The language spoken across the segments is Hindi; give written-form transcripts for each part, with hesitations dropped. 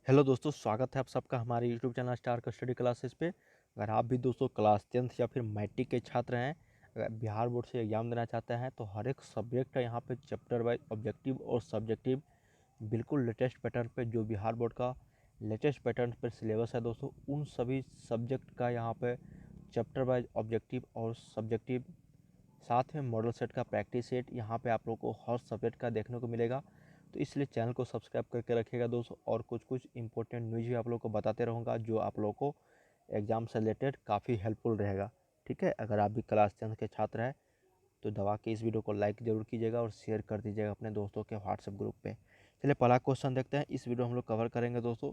हेलो दोस्तों, स्वागत है आप सबका हमारे यूट्यूब चैनल स्टार का स्टडी क्लासेस पे। अगर आप भी दोस्तों क्लास 10th या फिर मैट्रिक के छात्र हैं, अगर बिहार बोर्ड से एग्ज़ाम देना चाहते हैं तो हर एक सब्जेक्ट का यहाँ पे चैप्टर वाइज ऑब्जेक्टिव और सब्जेक्टिव बिल्कुल लेटेस्ट पैटर्न पे, जो बिहार बोर्ड का लेटेस्ट पैटर्न पर सिलेबस है दोस्तों, उन सभी सब्जेक्ट का यहाँ पे चैप्टर वाइज ऑब्जेक्टिव और सब्जेक्टिव, साथ में मॉडल सेट का प्रैक्टिस सेट यहाँ पे आप लोग को हर सब्जेक्ट का देखने को मिलेगा। तो इसलिए चैनल को सब्सक्राइब करके रखिएगा दोस्तों, और कुछ कुछ इंपॉर्टेंट न्यूज़ भी आप लोग को बताते रहूँगा जो आप लोग को एग्ज़ाम से रिलेटेड काफ़ी हेल्पफुल रहेगा। ठीक है, अगर आप भी क्लास 10th के छात्र हैं तो दबा के इस वीडियो को लाइक ज़रूर कीजिएगा और शेयर कर दीजिएगा अपने दोस्तों के व्हाट्सएप ग्रुप पे। चलिए पहला क्वेश्चन देखते हैं। इस वीडियो हम लोग कवर करेंगे दोस्तों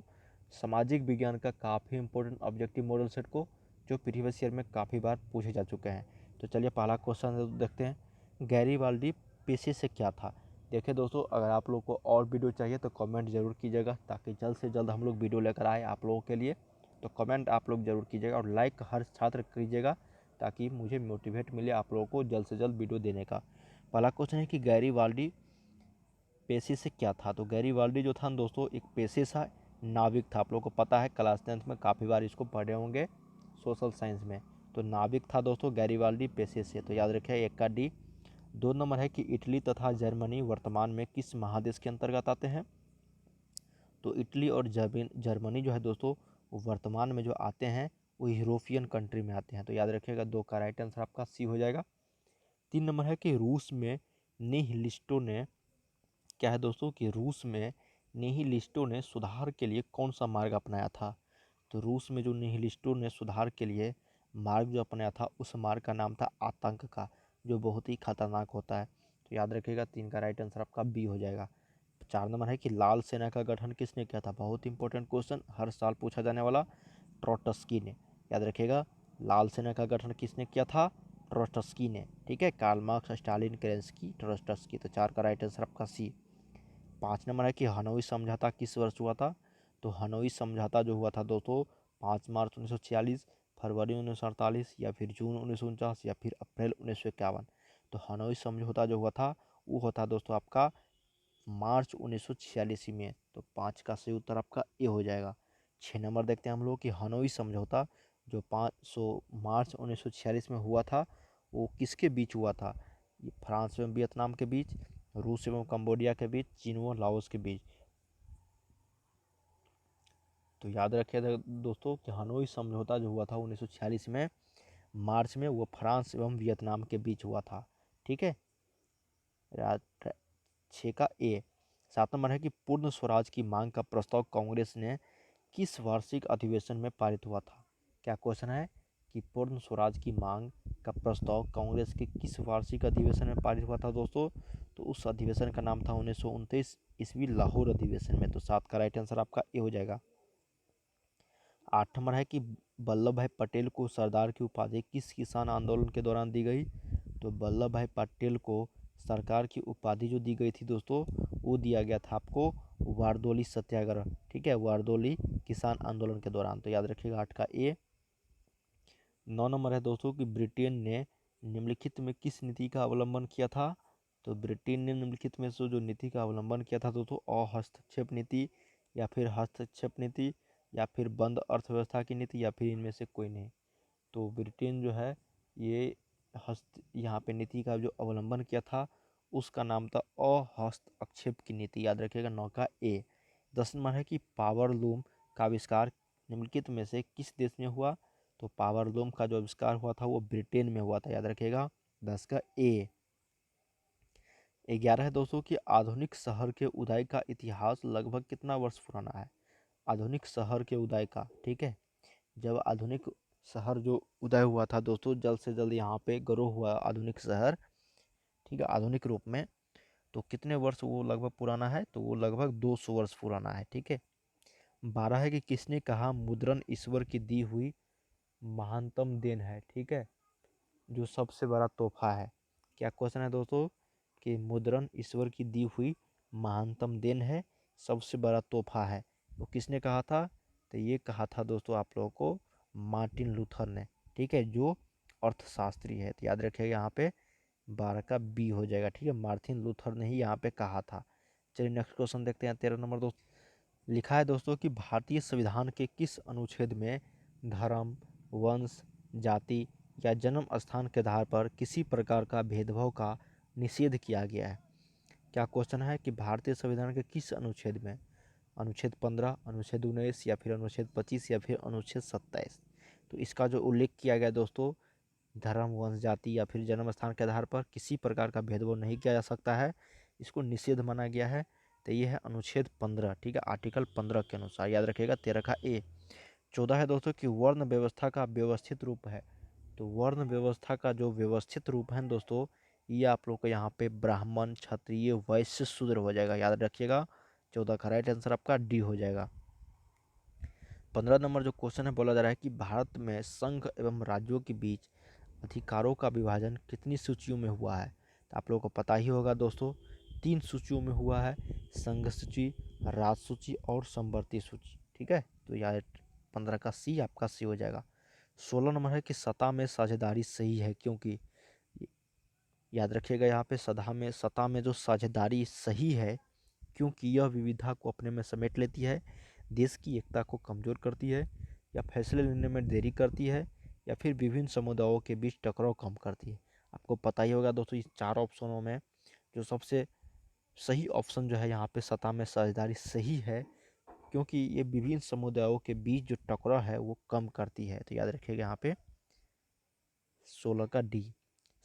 सामाजिक विज्ञान का काफ़ी इंपॉर्टेंट ऑब्जेक्टिव मॉडल सेट को, जो प्रीवियस ईयर में काफ़ी बार पूछे जा चुके हैं। तो चलिए पहला क्वेश्चन देखते हैं। गैरीबाल्डी पेशे से क्या था? देखिए दोस्तों, अगर आप लोग को और वीडियो चाहिए तो कमेंट ज़रूर कीजिएगा, ताकि जल्द से जल्द हम लोग वीडियो लेकर आए आप लोगों के लिए। तो कमेंट आप लोग ज़रूर कीजिएगा और लाइक हर छात्र कीजिएगा, ताकि मुझे मोटिवेट मिले आप लोगों को जल्द से जल्द वीडियो देने का। पहला क्वेश्चन है कि गैरीबाल्डी पेशे से क्या था? तो गैरीबाल्डी जो था दोस्तों एक पेशे से नाविक था। आप लोगों को पता है, क्लास 10th में काफ़ी बार इसको पढ़े होंगे सोशल साइंस में। तो नाविक था दोस्तों गैरीबाल्डी पेशे से, तो याद रखिए एक का डी। 2 नंबर है कि इटली तथा जर्मनी वर्तमान में किस महादेश के अंतर्गत आते हैं? तो इटली और जर्मनी जो है दोस्तों, वो वर्तमान में जो आते हैं वो यूरोपियन कंट्री में आते हैं। तो याद रखिएगा 2 का राइट आंसर आपका सी हो जाएगा। 3 नंबर है कि रूस में निहिलिस्टों ने, क्या है दोस्तों कि रूस में निहिलिस्टों ने सुधार के लिए कौन सा मार्ग अपनाया था? तो रूस में जो निहिलिस्टों ने सुधार के लिए मार्ग जो अपनाया था, उस मार्ग का नाम था आतंक का, जो बहुत ही खतरनाक होता है। तो याद रखिएगा 3 का राइट आंसर आपका बी हो जाएगा। 4 नंबर है कि लाल सेना का गठन किसने किया था? बहुत इंपॉर्टेंट क्वेश्चन, हर साल पूछा जाने वाला। ट्रोट्स्की ने। याद रखिएगा लाल सेना का गठन किसने किया था? ट्रोट्स्की ने। ठीक है, कार्ल मार्क्स, स्टालिन, केरेंस्की, ट्रोट्स्की। तो 4 का राइट आंसर आपका सी। 5 नंबर है कि हनोई समझौता किस वर्ष हुआ था? तो हनोई समझौता जो हुआ था दोस्तों 5 मार्च 1946, फरवरी 1948, या फिर जून 1949, या फिर अप्रैल 1951। तो हनोई समझौता जो हुआ था वो होता दोस्तों आपका मार्च 1946 में। तो 5 का सही उत्तर आपका ए हो जाएगा। 6 नंबर देखते हैं हम लोग कि हनोई समझौता जो 5 मार्च 1946 में हुआ था, वो किसके बीच हुआ था? ये फ्रांस एवं वियतनाम के बीच, रूस एवं कंबोडिया के बीच, चीन व लाओस के बीच। तो याद रखिए दोस्तों कि हनोई समझौता जो हुआ था 1946 में मार्च में, वो फ्रांस एवं वियतनाम के बीच हुआ था। ठीक है, 6 का ए। 7 नंबर है कि पूर्ण स्वराज की मांग का प्रस्ताव कांग्रेस ने किस वार्षिक अधिवेशन में पारित हुआ था? क्या क्वेश्चन है कि पूर्ण स्वराज की मांग का प्रस्ताव कांग्रेस के किस वार्षिक अधिवेशन में पारित हुआ था दोस्तों? तो उस अधिवेशन का नाम था 1929 ईस्वी लाहौर अधिवेशन में। तो 7 का राइट आंसर आपका ए हो जाएगा। 8 नंबर है कि वल्लभ भाई पटेल को सरदार की उपाधि किस किसान आंदोलन के दौरान दी गई? तो वल्लभ भाई पटेल को सरकार की उपाधि जो दी गई थी दोस्तों, वो दिया गया था आपको वारदोली सत्याग्रह। ठीक है, वारदोली किसान आंदोलन के दौरान। तो याद रखिएगा 8 का ए। 9 नंबर है दोस्तों कि ब्रिटेन ने निम्नलिखित में किस नीति का अवलंबन किया था? तो ब्रिटेन ने निम्नलिखित में से जो नीति का अवलंबन किया था दोस्तों, अहस्तक्षेप नीति, या फिर हस्तक्षेप नीति, या फिर बंद अर्थव्यवस्था की नीति, या फिर इनमें से कोई नहीं। तो ब्रिटेन जो है ये यहाँ पे नीति का जो अवलंबन किया था उसका नाम था अहस्तक्षेप की नीति। याद रखिएगा 9 का ए। 10 नंबर है कि पावर लूम का आविष्कार निम्नलिखित में से किस देश में हुआ? तो पावर लूम का जो आविष्कार हुआ था वो ब्रिटेन में हुआ था। याद रखिएगा 10 का ए। 11 है दोस्तों कि आधुनिक शहर के उदय का इतिहास लगभग कितना वर्ष पुराना है? आधुनिक शहर के उदय का, ठीक है, जब आधुनिक शहर जो उदय हुआ था दोस्तों, जल्द से जल्द यहाँ पे ग्रो हुआ आधुनिक शहर, ठीक है, आधुनिक रूप में, तो कितने वर्ष वो लगभग पुराना है? तो वो लगभग 200 वर्ष पुराना है। ठीक है। 12 है कि किसने कहा मुद्रण ईश्वर की दी हुई महानतम देन है? ठीक है, जो सबसे बड़ा तोहफा है। क्या क्वेश्चन है दोस्तों कि मुद्रण ईश्वर की दी हुई महानतम देन है, सबसे बड़ा तोहफा है, वो किसने कहा था? तो ये कहा था दोस्तों आप लोगों को मार्टिन लूथर ने। ठीक है, जो अर्थशास्त्री है। तो याद रखिएगा यहाँ पे 12 का बी हो जाएगा। ठीक है, मार्टिन लूथर ने ही यहाँ पे कहा था। चलिए नेक्स्ट क्वेश्चन देखते हैं 13 नंबर दोस्त। लिखा है दोस्तों कि भारतीय संविधान के किस अनुच्छेद में धर्म, वंश, जाति या जन्म स्थान के आधार पर किसी प्रकार का भेदभाव का निषेध किया गया है? क्या क्वेश्चन है कि भारतीय संविधान के किस अनुच्छेद में? अनुच्छेद 15, अनुच्छेद 19 या फिर अनुच्छेद 25 या फिर अनुच्छेद 27। तो इसका जो उल्लेख किया गया दोस्तों, धर्म, वंश, जाति या फिर जन्म स्थान के आधार पर किसी प्रकार का भेदभाव नहीं किया जा सकता है, इसको निषेध माना गया है। तो ये है अनुच्छेद 15, ठीक है, आर्टिकल 15 के अनुसार, याद रखिएगा 13 का ए। 14 है दोस्तों कि वर्ण व्यवस्था का व्यवस्थित रूप है। तो वर्ण व्यवस्था का जो व्यवस्थित रूप है दोस्तों, ये आप लोग को यहाँ पे ब्राह्मण, क्षत्रिय, वैश्य, शूद्र हो जाएगा, याद रखिएगा। 14 का राइट आंसर आपका डी हो जाएगा। 15 नंबर जो क्वेश्चन है, बोला जा रहा है कि भारत में संघ एवं राज्यों के बीच अधिकारों का विभाजन कितनी सूचियों में हुआ है? तो आप लोगों को पता ही होगा दोस्तों, 3 सूचियों में हुआ है, संघ सूची, राज सूची और समवर्ती सूची, ठीक है। तो यार 15 का सी आपका सी हो जाएगा। 16 नंबर है कि सत्ता में साझेदारी सही है क्योंकि, याद रखिएगा यहाँ पे सत्ता में जो साझेदारी सही है क्योंकि यह विविधता को अपने में समेट लेती है, देश की एकता को कमजोर करती है, या फैसले लेने में देरी करती है, या फिर विभिन्न समुदायों के बीच टकराव कम करती है। आपको पता ही होगा दोस्तों, इस 4 ऑप्शनों में जो सबसे सही ऑप्शन जो है यहाँ पे सत्ता में साझेदारी सही है क्योंकि ये विभिन्न समुदायों के बीच जो टकराव है वो कम करती है। तो याद रखिएगा यहाँ पे 16 का डी।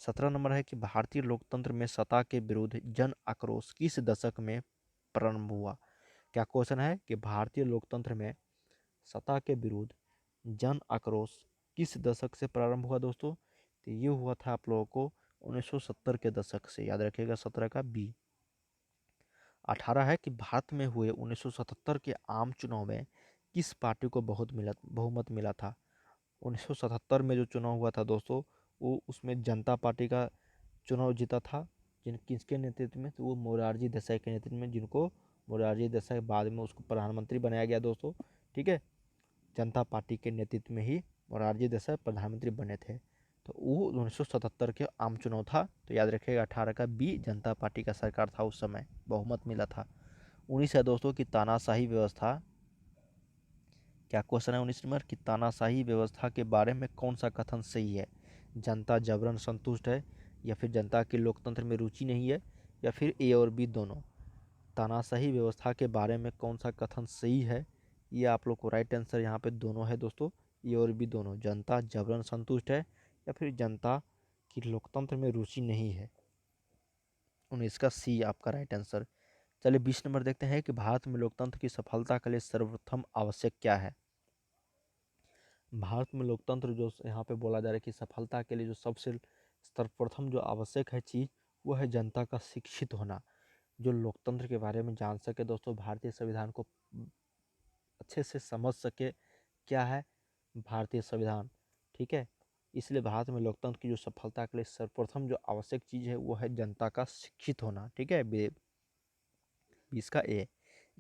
17 नंबर है कि भारतीय लोकतंत्र में सत्ता के विरुद्ध जन आक्रोश किस दशक में प्रारंभ हुआ? क्या क्वेश्चन है कि भारतीय लोकतंत्र में सत्ता के विरुद्ध जन आक्रोश किस दशक से प्रारंभ हुआ दोस्तों? तो ये हुआ था आप लोगों को 1970 के दशक से, याद रखिएगा 17 का बी। 18 है कि भारत में हुए 1977 के आम चुनाव में किस पार्टी को बहुमत मिला था? 1977 में जो चुनाव हुआ था दोस्तों, वो उसमें जनता पार्टी का चुनाव जीता था। किसके नेतृत्व में? तो वो मोरारजी देसाई के नेतृत्व में, जिनको मोरारजी देसाई बाद में उसको प्रधानमंत्री बनाया गया दोस्तों, ठीक है। जनता पार्टी के नेतृत्व में ही मोरारजी देसाई प्रधानमंत्री बने थे। तो वो 1977 के आम चुनाव था। तो याद रखिएगा 18 का बी, जनता पार्टी का सरकार था उस समय, बहुमत मिला था। 19 है दोस्तों कि तानाशाही व्यवस्था, क्या क्वेश्चन है 19 नंबर कि तानाशाही व्यवस्था के बारे में कौन सा कथन सही है? जनता जबरन संतुष्ट है, या फिर जनता के लोकतंत्र में रुचि नहीं है, या फिर ए और बी दोनों? तानाशाही व्यवस्था के बारे में कौन सा कथन सही है? ये आप लोग को राइट आंसर यहाँ पे दोनों है दोस्तों, ए और बी दोनों। जनता जबरन संतुष्ट है या फिर जनता की लोकतंत्र में रुचि नहीं है। 19 का सी आपका राइट आंसर। चलिए 20 नंबर देखते हैं कि भारत में लोकतंत्र की सफलता के लिए सर्वप्रथम आवश्यक क्या है? भारत में लोकतंत्र जो यहाँ पे बोला जा रहा है कि सफलता के लिए जो सबसे सर्वप्रथम जो आवश्यक है चीज़, वो है जनता का शिक्षित होना, जो लोकतंत्र के बारे में जान सके दोस्तों, भारतीय संविधान को अच्छे से समझ सके क्या है भारतीय संविधान, ठीक है। इसलिए भारत में लोकतंत्र की जो सफलता के लिए सर्वप्रथम जो आवश्यक चीज़ है वो है जनता का शिक्षित होना, ठीक है। इसका ए।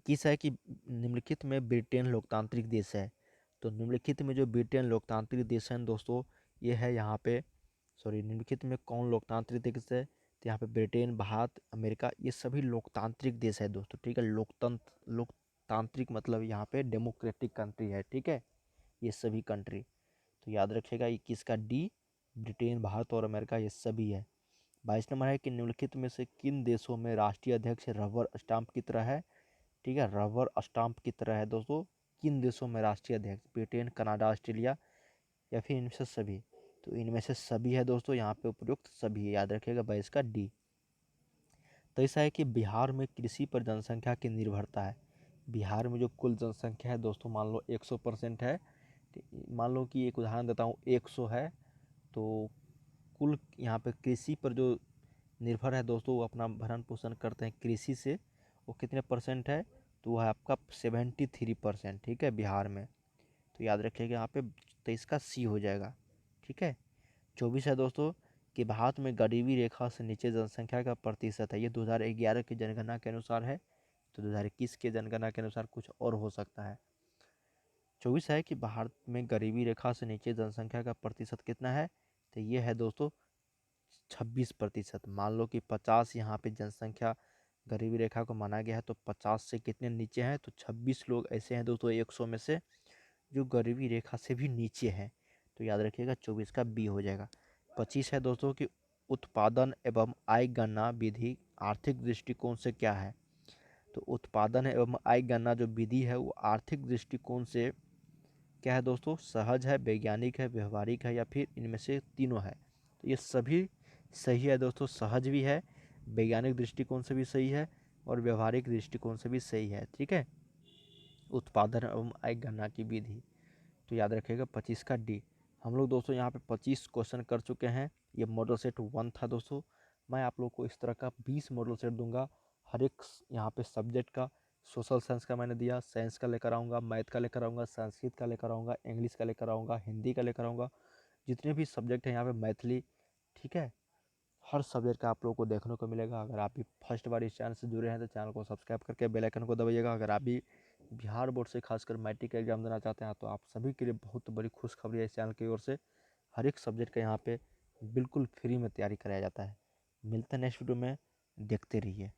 किस है कि निम्नलिखित में ब्रिटेन लोकतांत्रिक देश है? तो निम्नलिखित में जो ब्रिटेन लोकतांत्रिक देश है दोस्तों, ये है यहाँ पे, सॉरी, निम्नलिखित में कौन लोकतांत्रिक देश है? तो यहाँ पे ब्रिटेन, भारत, अमेरिका, ये सभी लोकतांत्रिक देश है दोस्तों, ठीक है। लोकतांत्रिक मतलब यहाँ पे डेमोक्रेटिक कंट्री है, ठीक है, ये सभी कंट्री। तो याद रखिएगा 21 का डी, ब्रिटेन, भारत और अमेरिका ये सभी है। 22 नंबर है कि निम्नलिखित में से किन देशों में राष्ट्रीय अध्यक्ष रबर स्टाम्प की तरह है? ठीक है, रबर स्टाम्प की तरह है दोस्तों। किन देशों में राष्ट्रीय अध्यक्ष? ब्रिटेन, कनाडा, ऑस्ट्रेलिया, या फिर इनमें से सभी? तो इनमें से सभी है दोस्तों, यहाँ पे उपयुक्त सभी है, याद रखिएगा 22 का डी। तो ऐसा है कि बिहार में कृषि पर जनसंख्या की निर्भरता है। बिहार में जो कुल जनसंख्या है दोस्तों, मान लो 100% है, मान लो कि एक उदाहरण देता हूँ 100 है, तो कुल यहाँ पे कृषि पर जो निर्भर है दोस्तों, वो अपना भरण पोषण करते हैं कृषि से, वो कितने परसेंट है? तो वो है आपका 73%, ठीक है, बिहार में। तो याद रखिएगा यहाँ पे 23 का सी हो जाएगा, ठीक है। 24 है दोस्तों कि भारत में गरीबी रेखा से नीचे जनसंख्या का प्रतिशत है, ये 2011 की जनगणना के अनुसार है। तो 2021 के जनगणना के अनुसार कुछ और हो सकता है। 24 है कि भारत में गरीबी रेखा से नीचे जनसंख्या का प्रतिशत कितना है? तो ये है दोस्तों 26%। मान लो कि 50 यहाँ पे जनसंख्या गरीबी रेखा को माना गया है, तो 50 से कितने नीचे हैं, तो 26 लोग ऐसे हैं दोस्तों 100 में से जो गरीबी रेखा से भी नीचे हैं। तो याद रखिएगा 24 का बी हो जाएगा। 25 है दोस्तों कि उत्पादन एवं आय गणना विधि आर्थिक दृष्टिकोण से क्या है। तो उत्पादन एवं आय गणना जो विधि है वो आर्थिक दृष्टिकोण से क्या है दोस्तों, सहज है, वैज्ञानिक है, व्यवहारिक है, या फिर इनमें से तीनों है। तो ये सभी सही है दोस्तों, सहज भी है, वैज्ञानिक दृष्टिकोण से भी सही है और व्यवहारिक दृष्टिकोण से भी सही है। ठीक है, उत्पादन एवं आय गणना की विधि। तो याद रखिएगा 25 का डी। हम लोग दोस्तों यहाँ पे 25 क्वेश्चन कर चुके हैं। ये मॉडल सेट 1 था दोस्तों। मैं आप लोग को इस तरह का 20 मॉडल सेट दूंगा हर एक यहाँ पे सब्जेक्ट का। सोशल साइंस का मैंने दिया, साइंस का लेकर आऊँगा, मैथ का लेकर आऊँगा, संस्कृत का लेकर आऊँगा, इंग्लिश का लेकर आऊँगा, हिंदी का लेकर आऊँगा, जितने भी सब्जेक्ट हैं यहाँ पे मैथिली। ठीक है, हर सब्जेक्ट का आप लोगों को देखने को मिलेगा। अगर आप भी फर्स्ट बार इस चैनल से जुड़े हैं तो चैनल को सब्सक्राइब करके बेल आइकन को दबाइएगा। अगर आप भी बिहार बोर्ड से खासकर मैट्रिक का एग्जाम देना चाहते हैं तो आप सभी के लिए बहुत बड़ी खुशखबरी है इस चैनल की ओर से। हर एक सब्जेक्ट का यहाँ पे बिल्कुल फ्री में तैयारी कराया जाता है। मिलते हैं नेक्स्ट वीडियो में, देखते रहिए।